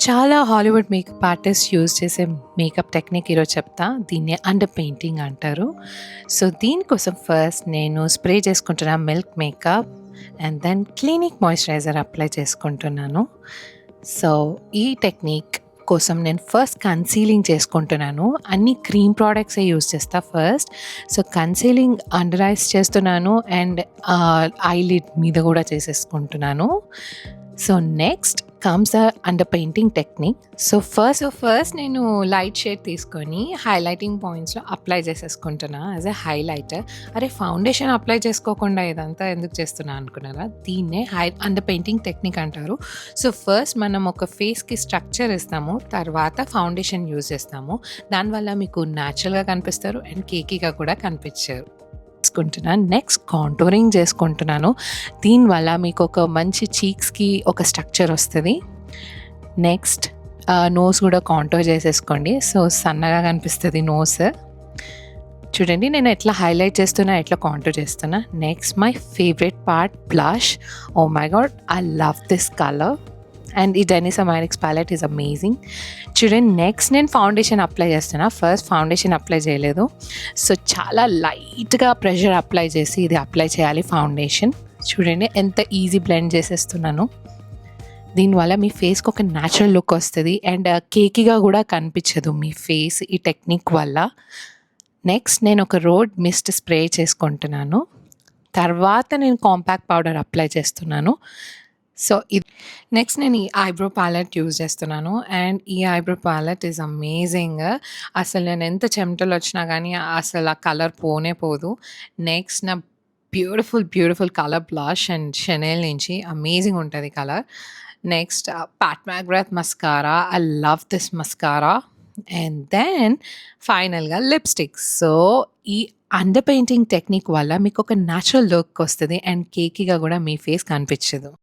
చాలా Hollywood makeup artist use చేసే makeup technique ఈరోజు చెప్తా. దీన్ని అండర్ పెయింటింగ్ అంటారు. సో దీనికోసం ఫస్ట్ నేను స్ప్రే చేసుకుంటున్న milk makeup and then Clinique moisturizer apply చేసుకుంటున్నాను. సో ఈ టెక్నిక్ కోసం నేను ఫస్ట్ కన్సీలింగ్ చేసుకుంటున్నాను. అన్ని క్రీమ్ ప్రోడక్ట్సే యూజ్ చేస్తా first. So concealing under eyes చేస్తున్నాను అండ్ ఐలిడ్ మీద కూడా చేసేసుకుంటున్నాను. So next comes the under painting technique. So first నేను లైట్ షేడ్ తీసుకొని హైలైటింగ్ పాయింట్స్లో అప్లై చేసేసుకుంటున్నా యాజ్ ఎ హైలైటర్. అరే ఫౌండేషన్ అప్లై చేసుకోకుండా ఇదంతా ఎందుకు చేస్తున్నా అనుకున్నారా? దీన్నే అండర్ పెయింటింగ్ టెక్నిక్ అంటారు. సో ఫస్ట్ మనం ఒక ఫేస్కి స్ట్రక్చర్ ఇస్తాము, తర్వాత ఫౌండేషన్ యూజ్ చేస్తాము. దానివల్ల మీకు న్యాచురల్గా కనిపిస్తారు అండ్ కేకీగా కూడా కనిపించారు. నెక్స్ట్ కాంటూరింగ్ చేసుకుంటున్నాను. దీనివల్ల మీకు ఒక మంచి చీక్స్కి ఒక స్ట్రక్చర్ వస్తుంది. నెక్స్ట్ నోస్ కూడా కాంటూర్ చేసేసుకోండి. సో సన్నగా కనిపిస్తుంది నోస్. చూడండి నేను ఎట్లా హైలైట్ చేస్తున్నా, ఎట్లా కాంటూర్ చేస్తున్నా. Next my favourite part blush. Oh my god, I love this colour and ఈ డెనిస్ అమైనిక్స్ ప్యాలెట్ ఈజ్ అమేజింగ్. చూడండి నెక్స్ట్ నేను ఫౌండేషన్ అప్లై చేస్తున్నా. ఫస్ట్ ఫౌండేషన్ అప్లై చేయలేదు. సో చాలా లైట్గా ప్రెషర్ అప్లై చేసి ఇది అప్లై చేయాలి ఫౌండేషన్. చూడండి ఎంత ఈజీ బ్లెండ్ చేసేస్తున్నాను. దీనివల్ల మీ ఫేస్కి ఒక న్యాచురల్ లుక్ వస్తుంది అండ్ కేకీగా కూడా కనిపించదు మీ ఫేస్ ఈ టెక్నిక్ వల్ల. నెక్స్ట్ నేను ఒక రోడ్ మిస్ట్ స్ప్రే చేసుకుంటున్నాను. తర్వాత నేను కాంపాక్ట్ పౌడర్ అప్లై చేస్తున్నాను. సో ఇది నెక్స్ట్ నేను ఈ ఐబ్రో ప్యాలెట్ యూజ్ చేస్తున్నాను అండ్ ఈ ఐబ్రో ప్యాలెట్ ఈజ్ అమేజింగ్. అసలు నేను ఎంత చెమటలు వచ్చినా కానీ అసలు ఆ కలర్ పోనే పోదు. నెక్స్ట్ నా beautiful colour blush and Chanel నుంచి అమేజింగ్ ఉంటుంది colour. Next Pat McGrath mascara. I love this mascara. And then ఫైనల్గా లిప్స్టిక్. సో ఈ అండర్ పెయింటింగ్ టెక్నిక్ వల్ల మీకు ఒక న్యాచురల్ లుక్ వస్తుంది అండ్ కేకీగా కూడా మీ ఫేస్ కనిపించదు.